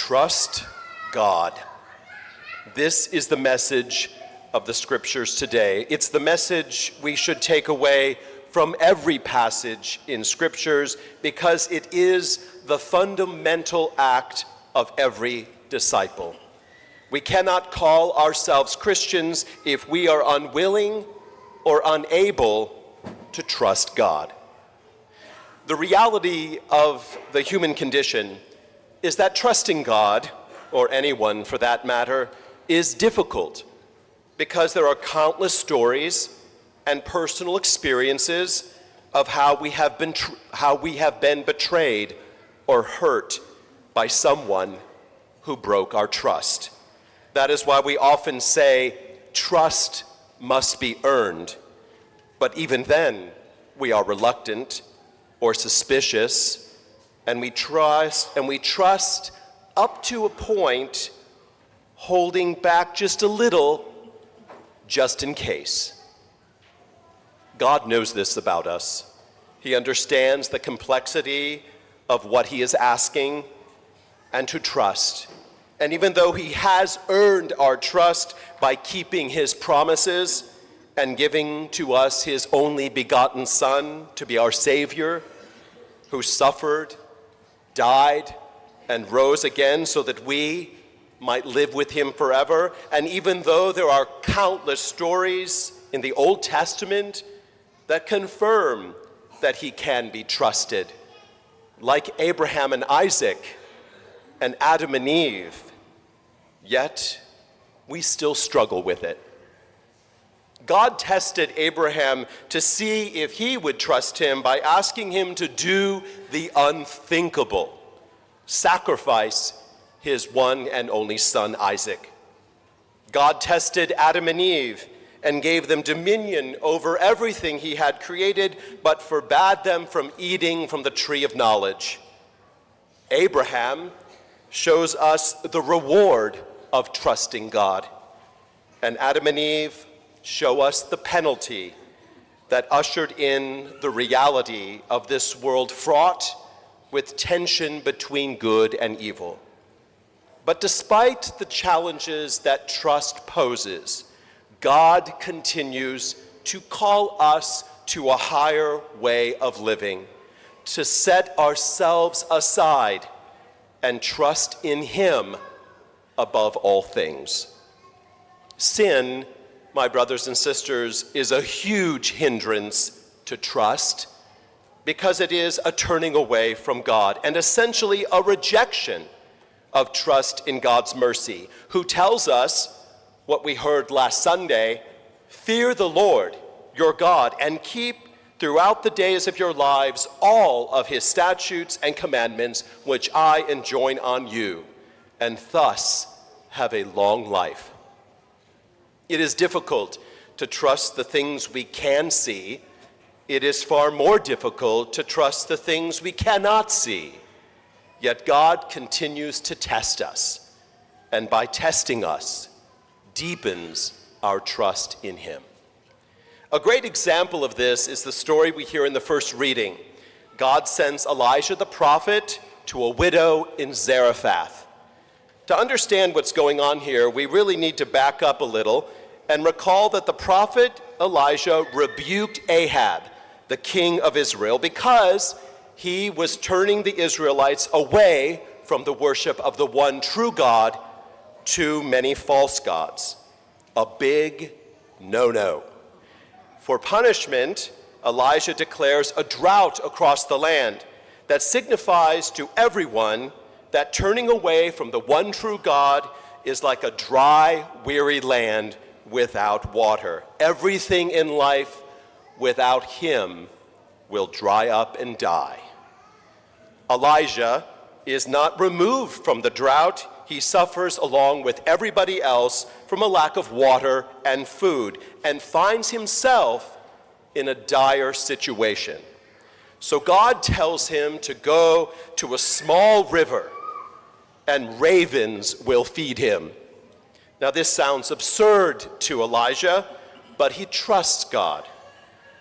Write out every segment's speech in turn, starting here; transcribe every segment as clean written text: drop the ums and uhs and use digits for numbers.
Trust God. This is the message of the scriptures today. It's the message we should take away from every passage in scriptures because it is the fundamental act of every disciple. We cannot call ourselves Christians if we are unwilling or unable to trust God. The reality of the human condition is that trusting God, or anyone for that matter, is difficult because there are countless stories and personal experiences of how we have been betrayed or hurt by someone who broke our trust. That is why we often say trust must be earned, but even then we are reluctant or suspicious, and we trust up to a point, holding back just a little, just in case. God knows this about us. He understands the complexity of what he is asking and to trust. And even though he has earned our trust by keeping his promises and giving to us his only begotten Son to be our Savior, who suffered, died, and rose again so that we might live with him forever. And even though there are countless stories in the Old Testament that confirm that he can be trusted, like Abraham and Isaac and Adam and Eve, yet we still struggle with it. God tested Abraham to see if he would trust him by asking him to do the unthinkable, sacrifice his one and only son, Isaac. God tested Adam and Eve and gave them dominion over everything he had created, but forbade them from eating from the tree of knowledge. Abraham shows us the reward of trusting God, and Adam and Eve show us the penalty that ushered in the reality of this world fraught with tension between good and evil. But despite the challenges that trust poses, God continues to call us to a higher way of living, to set ourselves aside and trust in him above all things. Sin, my brothers and sisters, is a huge hindrance to trust because it is a turning away from God and essentially a rejection of trust in God's mercy, who tells us what we heard last Sunday: fear the Lord your God and keep throughout the days of your lives all of his statutes and commandments which I enjoin on you, and thus have a long life. It is difficult to trust the things we can see. It is far more difficult to trust the things we cannot see. Yet God continues to test us, and by testing us, deepens our trust in him. A great example of this is the story we hear in the first reading. God sends Elijah the prophet to a widow in Zarephath. To understand what's going on here, we really need to back up a little and recall that the prophet Elijah rebuked Ahab, the king of Israel, because he was turning the Israelites away from the worship of the one true God to many false gods. A big no-no. For punishment, Elijah declares a drought across the land that signifies to everyone that turning away from the one true God is like a dry, weary land without water. Everything in life without him will dry up and die. Elijah is not removed from the drought. He suffers along with everybody else from a lack of water and food and finds himself in a dire situation. So God tells him to go to a small river and ravens will feed him. Now this sounds absurd to Elijah, but he trusts God.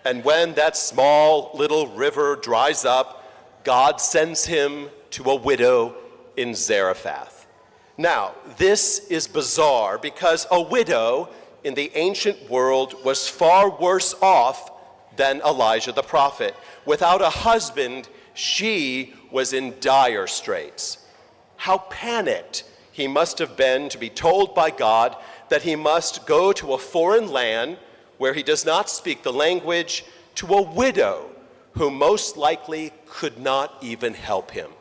And when that small little river dries up, God sends him to a widow in Zarephath. Now, this is bizarre because a widow in the ancient world was far worse off than Elijah the prophet. Without a husband, she was in dire straits. How panicked he must have been to be told by God that he must go to a foreign land where he does not speak the language, to a widow who most likely could not even help him.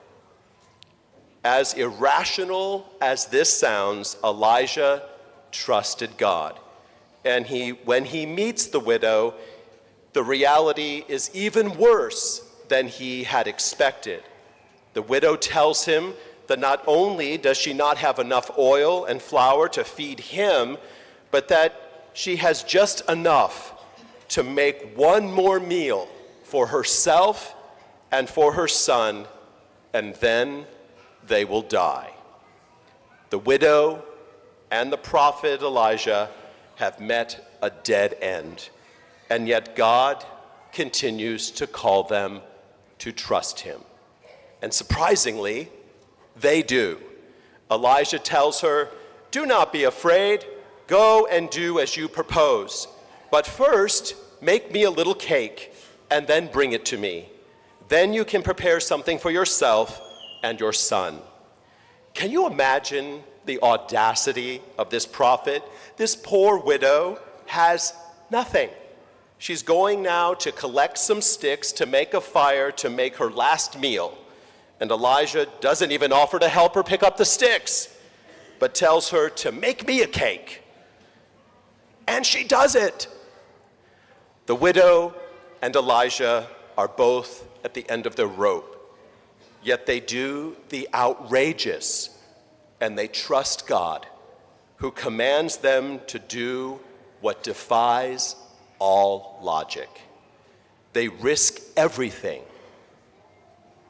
As irrational as this sounds, Elijah trusted God. And when he meets the widow, the reality is even worse than he had expected. The widow tells him that not only does she not have enough oil and flour to feed him, but that she has just enough to make one more meal for herself and for her son, and then they will die. The widow and the prophet Elijah have met a dead end, and yet God continues to call them to trust him. And surprisingly, they do. Elijah tells her, "Do not be afraid. Go and do as you propose. But first, make me a little cake and then bring it to me. Then you can prepare something for yourself and your son." Can you imagine the audacity of this prophet? This poor widow has nothing. She's going now to collect some sticks to make a fire to make her last meal. And Elijah doesn't even offer to help her pick up the sticks, but tells her to make me a cake. And she does it. The widow and Elijah are both at the end of their rope. Yet they do the outrageous, and they trust God, who commands them to do what defies all logic. They risk everything.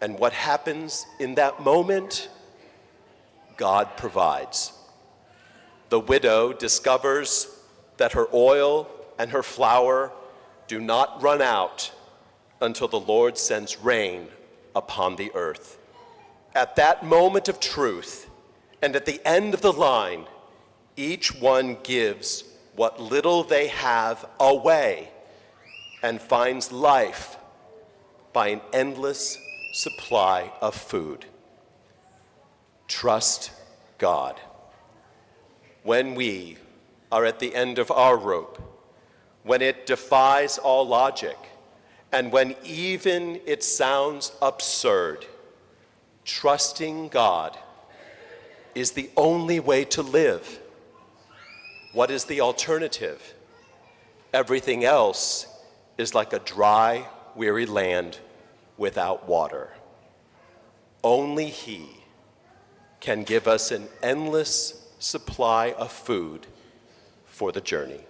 And what happens in that moment? God provides. The widow discovers that her oil and her flour do not run out until the Lord sends rain upon the earth. At that moment of truth, and at the end of the line, each one gives what little they have away and finds life by an endless supply of food. Trust God. When we are at the end of our rope, when it defies all logic, and when even it sounds absurd, trusting God is the only way to live. What is the alternative? Everything else is like a dry, weary land without water. Only He can give us an endless supply of food for the journey.